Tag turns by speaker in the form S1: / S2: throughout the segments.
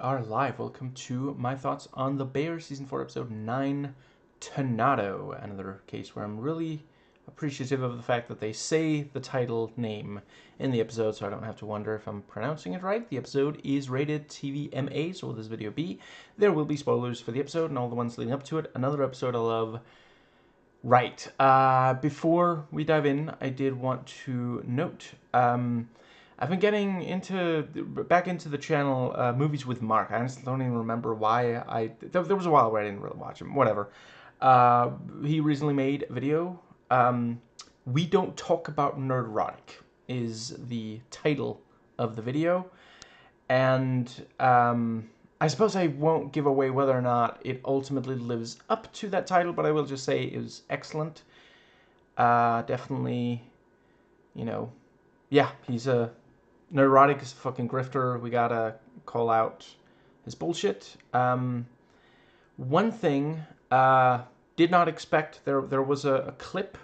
S1: Are live. Welcome to my thoughts on The Bear Season 4 Episode 9, Tonnato. Another case where I'm really appreciative of the fact that they say the title name in the episode so I don't have to wonder if I'm pronouncing it right. The episode is rated TVMA, so will this video be? There will be spoilers for the episode and all the ones leading up to it. Another episode I love. Right. Before we dive in, I did want to note, I've been getting back into the channel Movies with Mark. I honestly don't even remember why there was a while where I didn't really watch him. Whatever. He recently made a video. We Don't Talk About Nerderotic is the title of the video. And I suppose I won't give away whether or not it ultimately lives up to that title, but I will just say it was excellent. Definitely, yeah, he's a neurotic as a fucking grifter. We gotta call out his bullshit. One thing, did not expect, there was a clip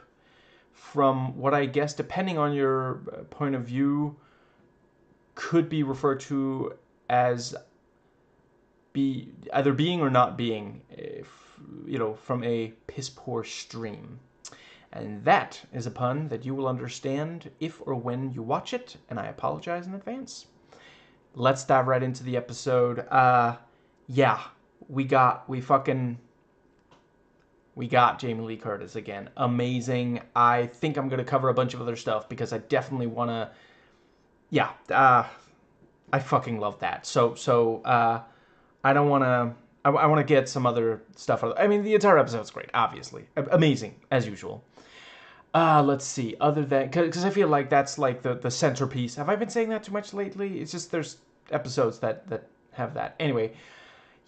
S1: from what I guess, depending on your point of view, could be referred to as either being or not being, from a piss poor stream. And that is a pun that you will understand if or when you watch it, and I apologize in advance. Let's dive right into the episode. Yeah, we got Jamie Lee Curtis again. Amazing. I think I'm gonna cover a bunch of other stuff because I definitely wanna. Yeah, I fucking love that. So I don't wanna. I want to get some other stuff. I mean, the entire episode's great, obviously. Amazing, as usual. Let's see. Other than... Because I feel like that's like the centerpiece. Have I been saying that too much lately? It's just there's episodes that have that. Anyway,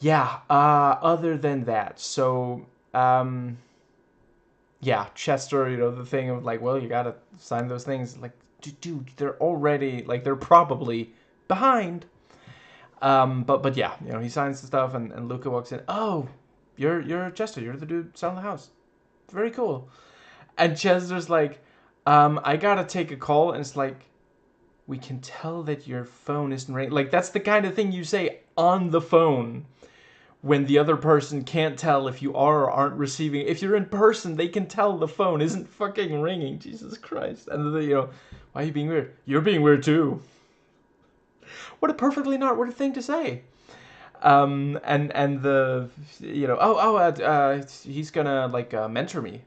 S1: yeah. Other than that, so... yeah, Chester, the thing of like, well, you gotta sign those things. Like, dude, they're already... Like, they're probably behind. But yeah, he signs the stuff and Luca walks in. Oh, you're Chester. You're the dude selling the house. Very cool. And Chester's like, I gotta take a call. And it's like, we can tell that your phone isn't ringing. Like, that's the kind of thing you say on the phone when the other person can't tell if you are or aren't receiving. If you're in person, they can tell the phone isn't fucking ringing. Jesus Christ. And then, why are you being weird? You're being weird too. What a perfectly not weird thing to say. And the, he's gonna like mentor me.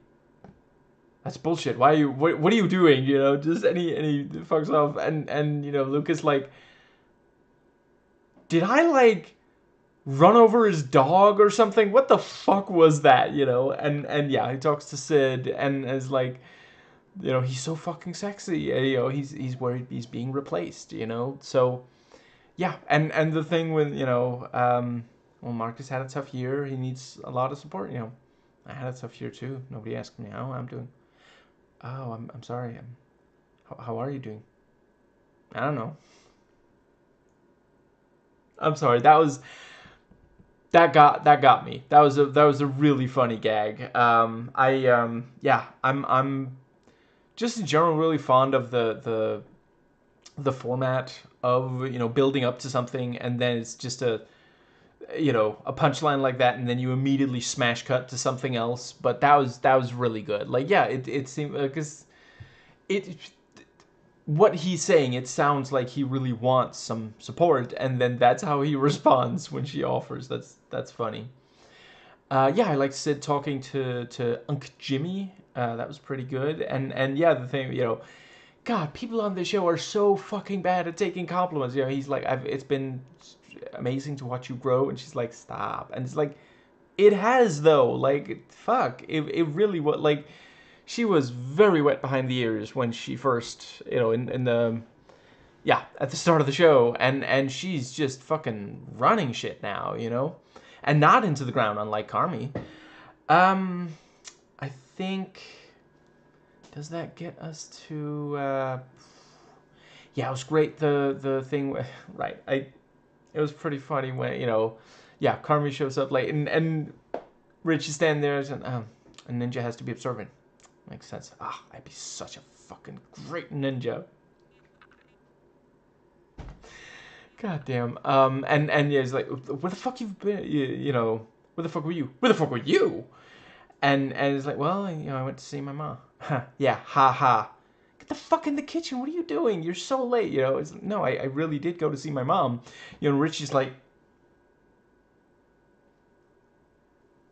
S1: That's bullshit. Why are you? What are you doing? Just any fucks off. And Lucas like, did I like run over his dog or something? What the fuck was that? And yeah, he talks to Sid and is like, he's so fucking sexy. He's worried he's being replaced. So yeah, and the thing with well, Marcus had a tough year. He needs a lot of support. I had a tough year too. Nobody asked me how I'm doing. Oh, I'm sorry. How are you doing? I don't know. I'm sorry. That got me. That was a really funny gag. Yeah. I'm just in general really fond of the format of building up to something and then it's just a punchline like that and then you immediately smash cut to something else. But that was really good. Like, yeah, it seemed because it what he's saying, it sounds like he really wants some support, and then that's how he responds when she offers. That's funny. Yeah, I like Sid talking to Unc Jimmy. That was pretty good. And yeah, the thing, God, people on this show are so fucking bad at taking compliments. He's like, it's been amazing to watch you grow, and she's like, stop. And it's like, it has though. Like, fuck, it really was like. She was very wet behind the ears when she first, in the, yeah, at the start of the show, and she's just fucking running shit now, and not into the ground, unlike Carmi. I think, does that get us to, yeah, it was great, the thing, right, it was pretty funny when, yeah, Carmi shows up late, and Richie's standing there, and Ninja has to be observant. Makes sense. I'd be such a fucking great ninja. God damn. And yeah, he's like, where the fuck you've been? You know, where the fuck were you? Where the fuck were you? And he's like, well, you know, I went to see my mom. Yeah, ha ha. Get the fuck in the kitchen. What are you doing? You're so late. You know, it's, no, I really did go to see my mom. You know, Richie's like,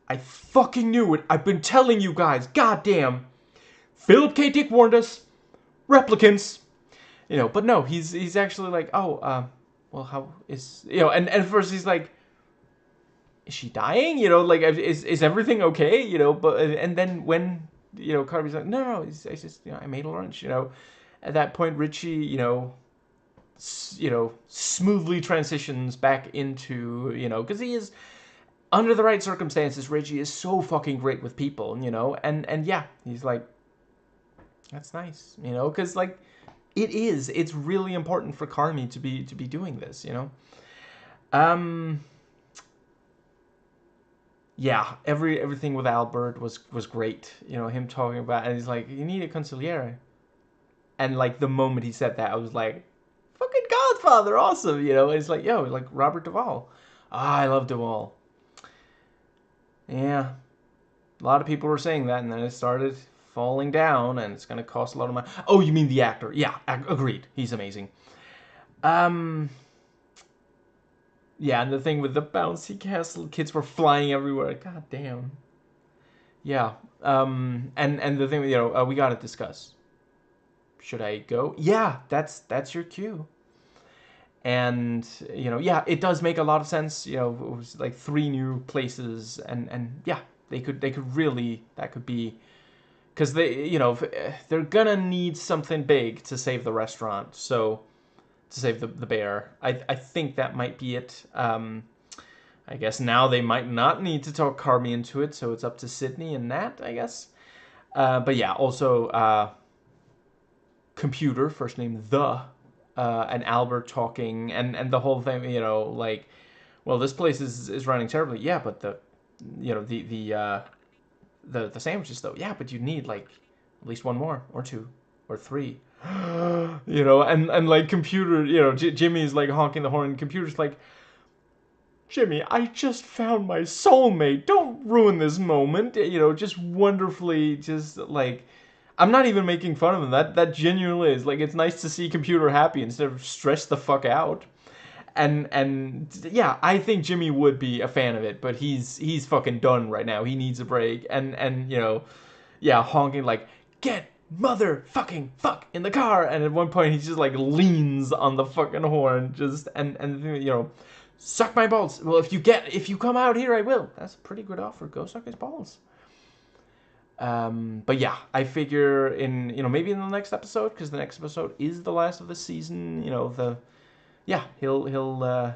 S1: I fucking knew it. I've been telling you guys. Goddamn. Philip K. Dick warned us. Replicants. You know, but no, he's actually like, oh, well, how is, you know, and at first he's like, is she dying? You know, like, is everything okay? You know, but, and then when, you know, Carby's like, no, I just, you know, I made a lunch, you know. At that point, Richie, you know, smoothly transitions back into, you know, because he is, under the right circumstances, Richie is so fucking great with people, you know, and yeah, he's like, that's nice, you know, because, like, it's really important for Carmy to be doing this, you know. Yeah, everything with Albert was great, you know, him talking about, and he's like, you need a consigliere, and like the moment he said that, I was like, fucking Godfather, awesome, you know. And it's like, yo, like Robert Duvall. Ah, I love Duvall. Yeah, a lot of people were saying that, and then it started falling down, and it's gonna cost a lot of money. Oh, you mean the actor? Yeah, agreed. He's amazing. Yeah, and the thing with the bouncy castle, kids were flying everywhere. God damn. Yeah. And the thing, you know, we gotta discuss. Should I go? Yeah, that's your cue. And you know, yeah, it does make a lot of sense. You know, it was like 3 new places, and yeah, they could really, that could be, because they, you know, they're gonna need something big to save the restaurant. So to save the bear, I think that might be it. I guess now they might not need to talk Carmy into it, so it's up to Sydney and Nat, I guess. But yeah, also computer, first name the, and Albert talking, and the whole thing, you know, like, well, this place is running terribly. Yeah, but the, you know, the sandwiches though. Yeah, but you need like at least 1 more or 2 or 3. You know, and like computer, you know, Jimmy's like honking the horn, and computer's like, Jimmy, I just found my soulmate. Don't ruin this moment. You know, just wonderfully, just like, I'm not even making fun of him. That genuinely is like, it's nice to see computer happy instead of stressed the fuck out. And yeah, I think Jimmy would be a fan of it, but he's fucking done right now. He needs a break. And you know, yeah, honking like, get mother fucking fuck in the car. And at one point he just like leans on the fucking horn, just and you know, suck my balls. Well, if you come out here, I will. That's a pretty good offer. Go suck his balls. But yeah, I figure in, you know, maybe in the next episode, because the next episode is the last of the season. You know, yeah, they'll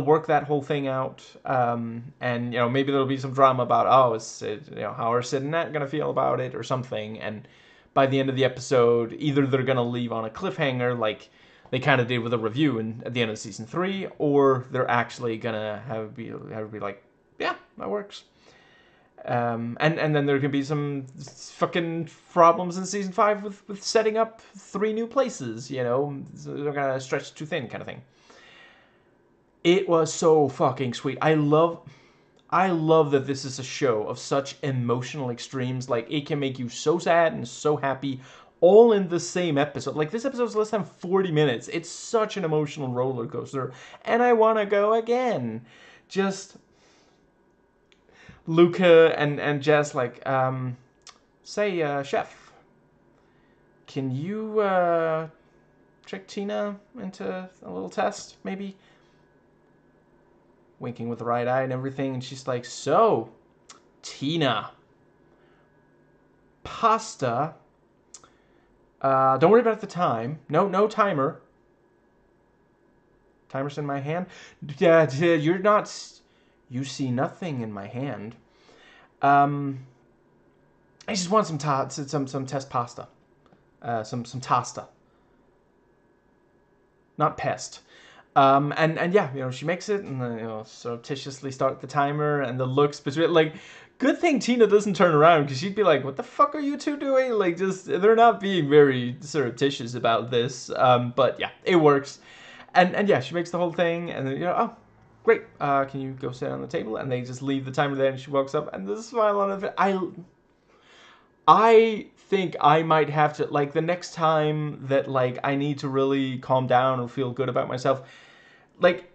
S1: work that whole thing out, and you know, maybe there'll be some drama about, oh, you know, how are Sid and Nat gonna feel about it or something, and by the end of the episode, either they're gonna leave on a cliffhanger like they kind of did with a review at the end of season 3, or they're actually gonna have it be like, yeah, that works. And then there can be some fucking problems in season 5 with setting up 3 new places, you know, so they're gonna stretch too thin kind of thing. It was so fucking sweet. I love that this is a show of such emotional extremes. Like, it can make you so sad and so happy all in the same episode. Like, this episode is less than 40 minutes. It's such an emotional roller coaster. And I want to go again. Just Luca and Jess like, say, chef, can you trick Tina into a little test, maybe? Winking with the right eye and everything, and she's like, so, Tina, pasta, don't worry about the time. No timer. Timer's in my hand. You're not, you see nothing in my hand. I just want some test pasta. Some tasta. Not pest. And yeah, you know, she makes it, and then, you know, surreptitiously start the timer, and the looks between, like, good thing Tina doesn't turn around, because she'd be like, what the fuck are you two doing? Like, just, they're not being very surreptitious about this, but yeah, it works. And yeah, she makes the whole thing, and then, oh, great, can you go sit on the table? And they just leave the timer there, and she walks up, and the smile on her face. I think I might have to, like, the next time that, like, I need to really calm down or feel good about myself, like,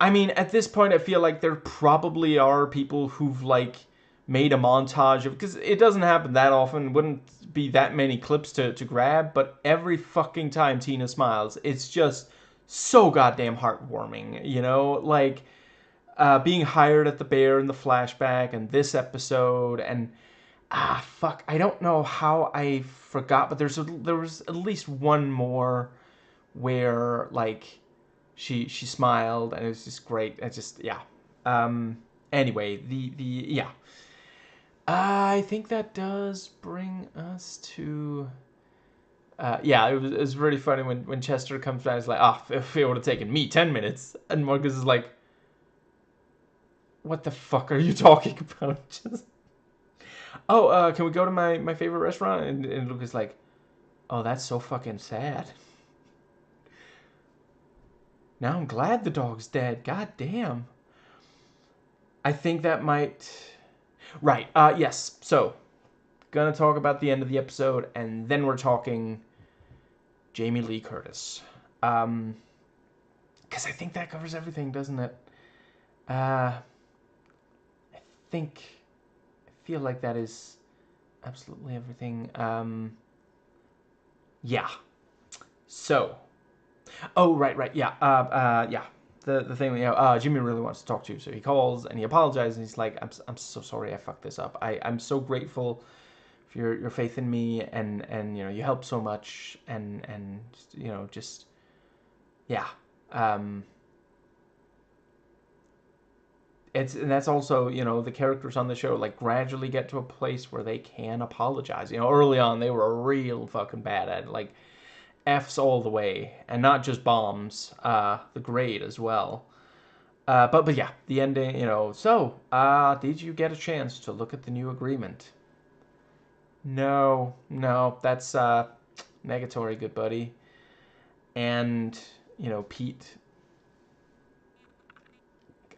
S1: I mean, at this point, I feel like there probably are people who've, like, made a montage of, because it doesn't happen that often, wouldn't be that many clips to grab, but every fucking time Tina smiles, it's just so goddamn heartwarming, you know? Like, being hired at the Bear in the flashback, and this episode, and fuck, I don't know how I forgot, but there was at least one more where, like, she smiled, and it was just great. It's just, yeah. Anyway, the yeah. I think that does bring us to. Yeah, it was really funny when Chester comes back. It's like, if it would have taken me 10 minutes, and Marcus is like, "What the fuck are you talking about?" Just, can we go to my favorite restaurant? And Luke is like, "Oh, that's so fucking sad. Now I'm glad the dog's dead. God damn." I think that might. Right. Yes. So, gonna talk about the end of the episode, and then we're talking Jamie Lee Curtis. Because I think that covers everything, doesn't it? I think. I feel like that is absolutely everything. Yeah. So. Oh, right. Yeah. Yeah. The thing, Jimmy really wants to talk to you, so he calls and he apologizes, and he's like, I'm so sorry I fucked this up. I'm so grateful for your faith in me, and you helped so much, and just, yeah. And that's also, the characters on the show, like, gradually get to a place where they can apologize. Early on they were real fucking bad at it, like, F's all the way, and not just bombs, the grade as well. But yeah, the ending, so, did you get a chance to look at the new agreement? No, that's, negatory, good buddy. And, Pete,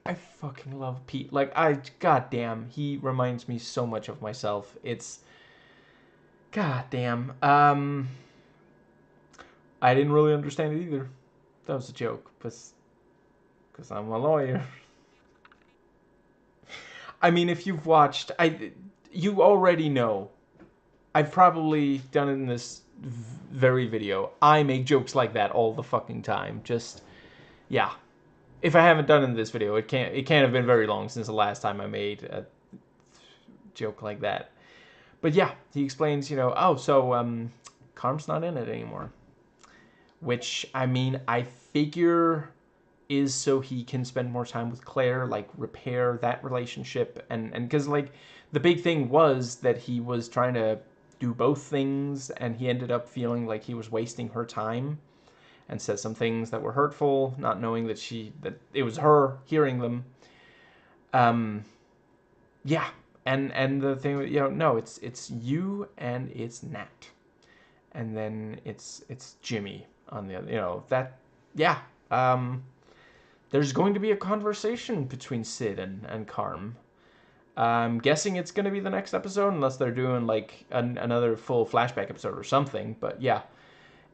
S1: I fucking love Pete. Like, goddamn, he reminds me so much of myself. It's, goddamn. I didn't really understand it either. That was a joke, because I'm a lawyer. I mean, if you've watched, you already know. I've probably done it in this very video. I make jokes like that all the fucking time. Just, yeah. If I haven't done it in this video, it can't have been very long since the last time I made a joke like that. But yeah, he explains, Carm's not in it anymore. Which, I mean, I figure is so he can spend more time with Claire, like, repair that relationship. And because, like, the big thing was that he was trying to do both things, and he ended up feeling like he was wasting her time, and said some things that were hurtful, not knowing that it was her hearing them. Yeah, and the thing, no, it's you and it's Nat, and then it's Jimmy on the other, that, yeah. There's going to be a conversation between Sid and Carm. I'm guessing it's going to be the next episode, unless they're doing, like, another full flashback episode or something, but yeah.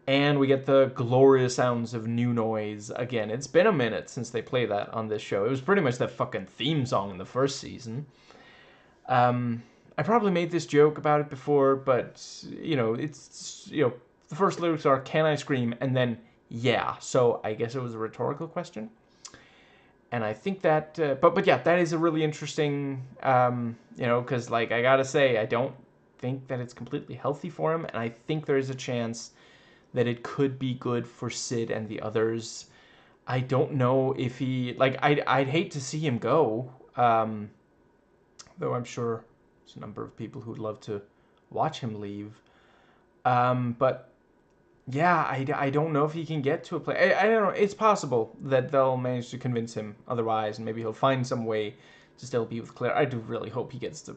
S1: And we get the glorious sounds of New Noise again. It's been a minute since they played that on this show. It was pretty much the fucking theme song in the first season. I probably made this joke about it before, but, it's, the first lyrics are, "Can I scream?" and then, "Yeah." So I guess it was a rhetorical question. And I think that, but yeah, that is a really interesting, because, like, I gotta say, I don't think that it's completely healthy for him, and I think there is a chance that it could be good for Sid and the others. I don't know if he, like, I'd hate to see him go, though I'm sure there's a number of people who'd love to watch him leave. But yeah, I don't know if he can get to a place. I don't know. It's possible that they'll manage to convince him otherwise, and maybe he'll find some way to still be with Claire. I do really hope he gets to.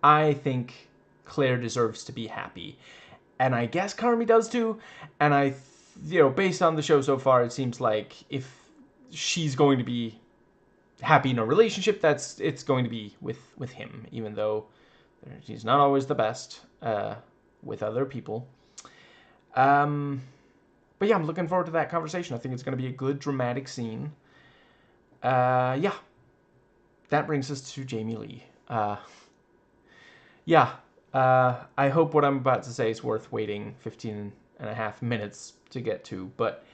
S1: I think Claire deserves to be happy. And I guess Carmi does too. And I based on the show so far, it seems like if she's going to be happy in a relationship, it's going to be with him, even though he's not always the best with other people. But yeah, I'm looking forward to that conversation. I think it's going to be a good dramatic scene. Yeah, that brings us to Jamie Lee. Yeah, I hope what I'm about to say is worth waiting 15 and a half minutes to get to, but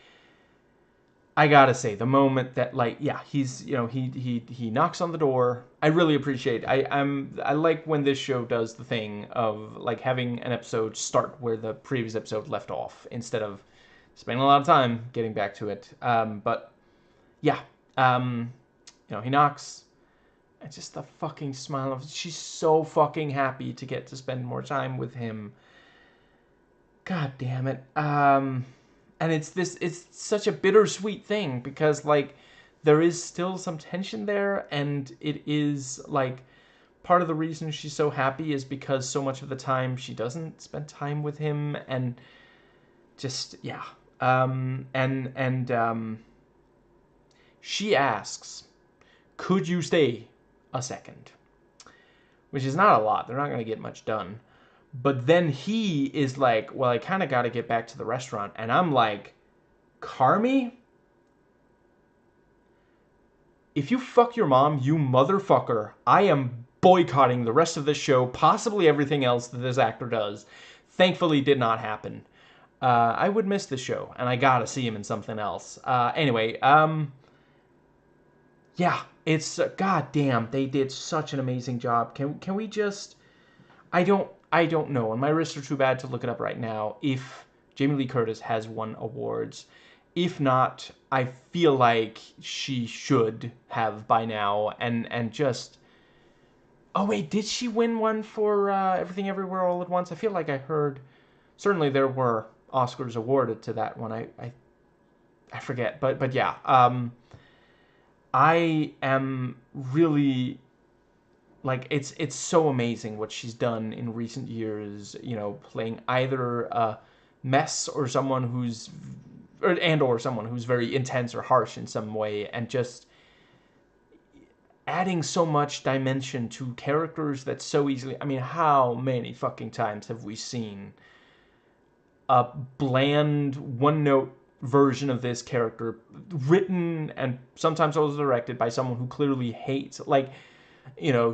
S1: I gotta say, the moment that, like, yeah, he's, he knocks on the door. I really appreciate. I like when this show does the thing of like having an episode start where the previous episode left off instead of spending a lot of time getting back to it. But yeah, he knocks. And just the fucking smile of, she's so fucking happy to get to spend more time with him. God damn it. And it's such a bittersweet thing because, like, there is still some tension there, and it is, like, part of the reason she's so happy is because so much of the time she doesn't spend time with him, and just, yeah. She asks, could you stay a second? Which is not a lot. They're not going to get much done. But then he is like, well, I kind of got to get back to the restaurant. And I'm like, Carmy? If you fuck your mom, you motherfucker, I am boycotting the rest of this show, possibly everything else that this actor does. Thankfully, did not happen. I would miss this show, and I gotta see him in something else. Anyway, yeah, it's goddamn. They did such an amazing job. Can we just? I don't know, and my wrists are too bad to look it up right now. If Jamie Lee Curtis has won awards, if not, I feel like she should have by now. And just, oh wait, did she win one for Everything Everywhere All at Once? I feel like I heard. Certainly there were Oscars awarded to that one. I forget, but yeah. I am really, like, it's so amazing what she's done in recent years, playing either a mess or someone or someone who's very intense or harsh in some way, and just adding so much dimension to characters that so easily, I mean, how many fucking times have we seen a bland one-note version of this character written and sometimes also directed by someone who clearly hates, like,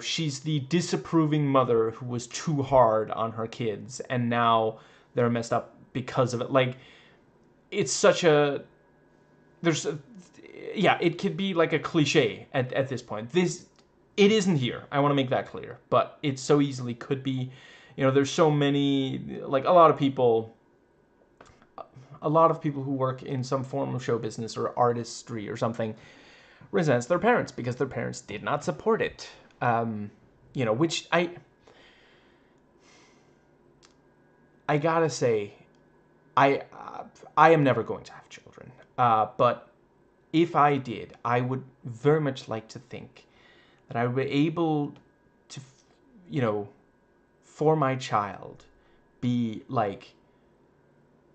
S1: she's the disapproving mother who was too hard on her kids, and now they're messed up because of it. Like, it's such a, yeah, it could be like a cliche at this point. It isn't here. I want to make that clear, but it so easily could be. There's so many, like, a lot of people who work in some form of show business or artistry or something resents their parents because their parents did not support it. Which I gotta say, I am never going to have children. But if I did, I would very much like to think that I would be able to, for my child, be like,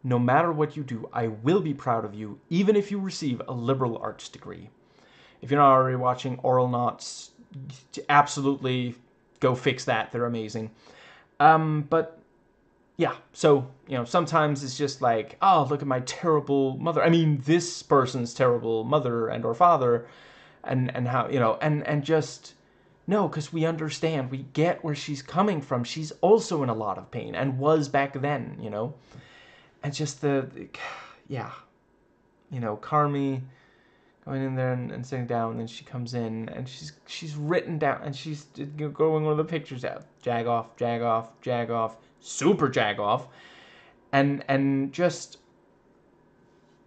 S1: no matter what you do, I will be proud of you, even if you receive a liberal arts degree. If you're not already watching Oral Knots, absolutely go fix that. They're amazing. But yeah, so, sometimes it's just like, oh, look at my terrible mother. I mean, this person's terrible mother and or father, and how, and just, no, because we understand, we get where she's coming from. She's also in a lot of pain and was back then, and just yeah, Carmy going in there and sitting down, and then she comes in and she's written down and she's going one of the pictures out, jag off, jag off, jag off, super jag off, and just,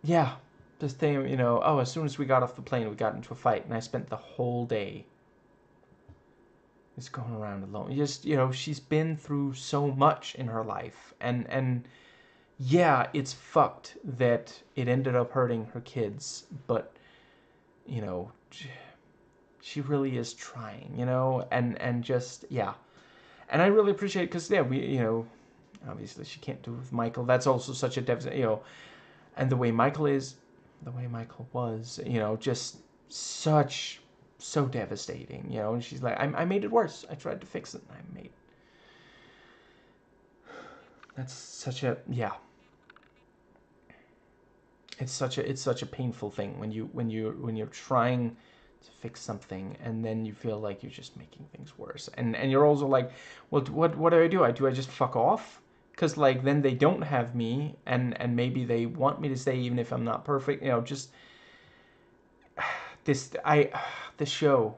S1: yeah, this thing, oh, as soon as we got off the plane, we got into a fight, and I spent the whole day just going around alone. Just, she's been through so much in her life, and yeah, it's fucked that it ended up hurting her kids, but she really is trying, and just, yeah. And I really appreciate, because, yeah, we, obviously she can't do it with Michael. That's also such a devastating, And the way Michael is, the way Michael was, you know, just so devastating, you know. And she's like, I made it worse. I tried to fix it. And I made. That's such a, yeah. It's such a painful thing when you're trying to fix something and then you feel like you're just making things worse. And you're also like, well, what do I do? Do I just fuck off? Because like then they don't have me, and maybe they want me to stay even if I'm not perfect. You know, just this I this show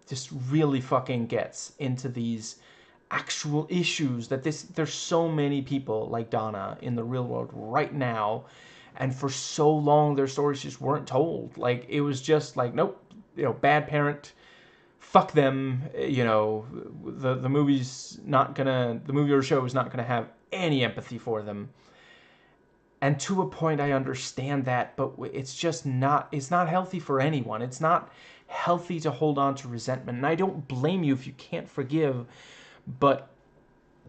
S1: just really fucking gets into these actual issues that there's so many people like Donna in the real world right now, and for so long their stories just weren't told. Like it was just like, nope, you know, bad parent, fuck them, you know, the movie or show is not gonna have any empathy for them. And to a point I understand that, but it's not healthy for anyone. It's not healthy to hold on to resentment, and I don't blame you if you can't forgive, but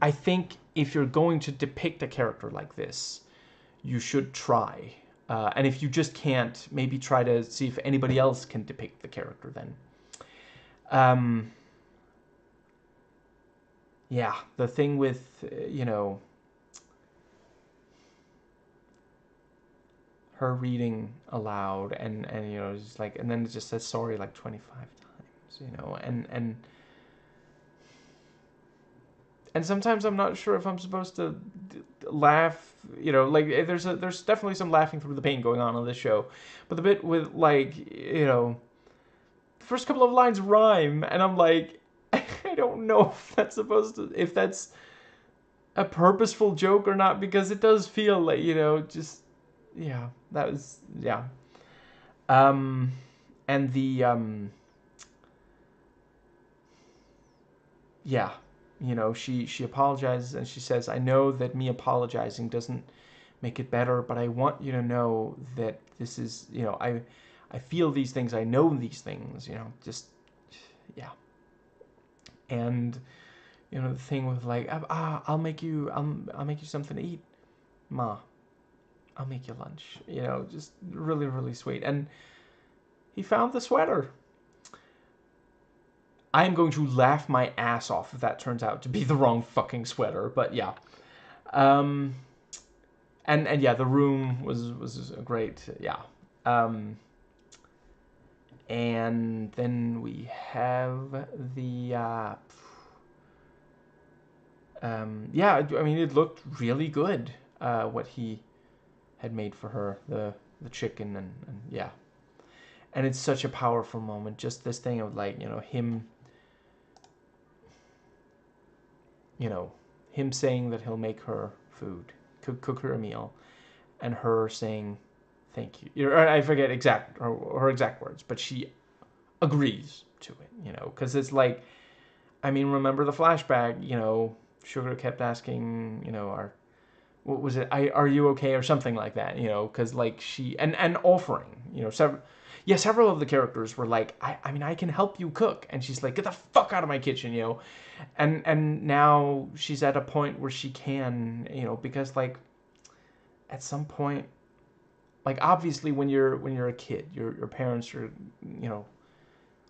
S1: I think if you're going to depict a character like this, you should try. And if you just can't, maybe try to see if anybody else can depict the character then. Yeah, the thing with, you know, her reading aloud and you know, just like, and then it just says sorry like 25 times, you know, and sometimes I'm not sure if I'm supposed to laugh, you know, like there's definitely some laughing through the pain going on this show, but the bit with like, you know, the first couple of lines rhyme, and I'm like, I don't know if that's a purposeful joke or not, because it does feel like, you know, just yeah, that was yeah. Um, and the yeah, you know, she apologizes and she says, I know that me apologizing doesn't make it better, but I want you to know that this is, you know, I feel these things, I know these things, you know, just yeah. And you know, the thing with like, I'll make you something to eat, ma. I'll make you lunch. You know, just really, really sweet. And he found the sweater. I am going to laugh my ass off if that turns out to be the wrong fucking sweater. But yeah, um, and yeah, the room was great. Yeah, um, and then we have the yeah. I mean, it looked really good. What he had made for her, the chicken and yeah, and it's such a powerful moment. Just this thing of like, you know, him. You know, him saying that he'll make her food, cook her a meal, and her saying thank you. I forget her exact words, but she agrees to it. You know, because it's like, I mean, remember the flashback? You know, Sugar kept asking, you know, what was it? Are you okay or something like that? You know, because like she and offering, you know, several of the characters were like, I mean, I can help you cook, and she's like, get the fuck out of my kitchen, you know, and now she's at a point where she can, you know, because like at some point, like obviously when you're a kid, your parents are, you know,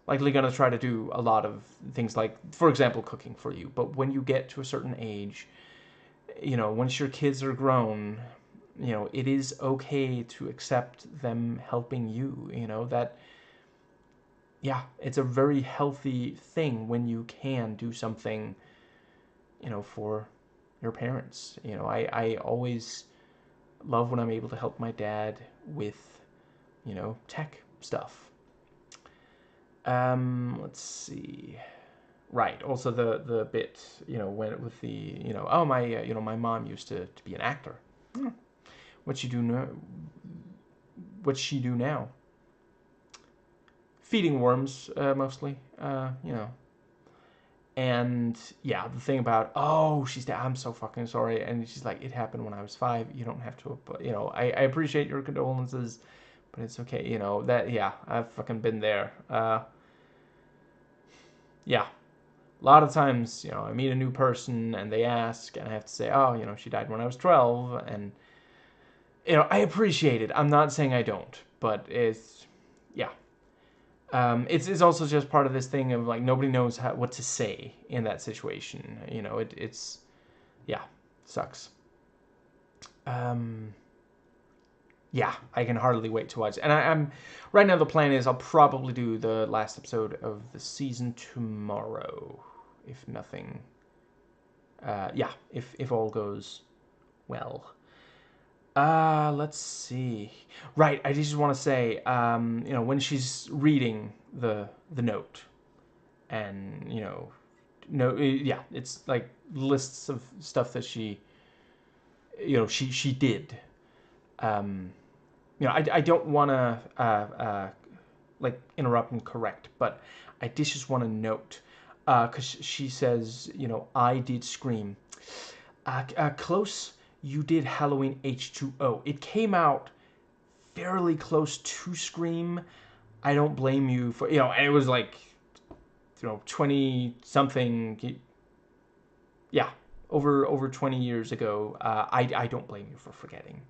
S1: likely gonna try to do a lot of things like, for example, cooking for you, but when you get to a certain age, you know, once your kids are grown, you know, it is okay to accept them helping you, you know, that, yeah, it's a very healthy thing when you can do something, you know, for your parents. You know, I always love when I'm able to help my dad with, you know, tech stuff. Let's see. Right. Also, the bit, you know, when with the, you know, oh my, you know, my mom used to be an actor. Hmm. What she do now? What she do now? Feeding worms, mostly. You know. And yeah, the thing about, oh, she's dead. I'm so fucking sorry. And she's like, it happened when I was 5. You don't have to, you know. I appreciate your condolences, but it's okay. You know that. Yeah, I've fucking been there. Yeah. A lot of times, you know, I meet a new person and they ask, and I have to say, oh, you know, she died when I was 12, and I appreciate it. I'm not saying I don't, but yeah. It's also just part of this thing of like nobody knows what to say in that situation. It's yeah, sucks. Um, yeah, I can hardly wait to watch. And I'm right now. The plan is I'll probably do the last episode of the season tomorrow, if nothing. Yeah, if all goes well. Let's see. Right, I just want to say, when she's reading the note, and no, yeah, it's like lists of stuff that she did. Um, I don't want to like interrupt and correct, but I did just want to note, because she says, I did Scream. Close, you did Halloween H2O. It came out fairly close to Scream. I don't blame you for, and it was like, 20 something, yeah, over 20 years ago. I don't blame you for forgetting.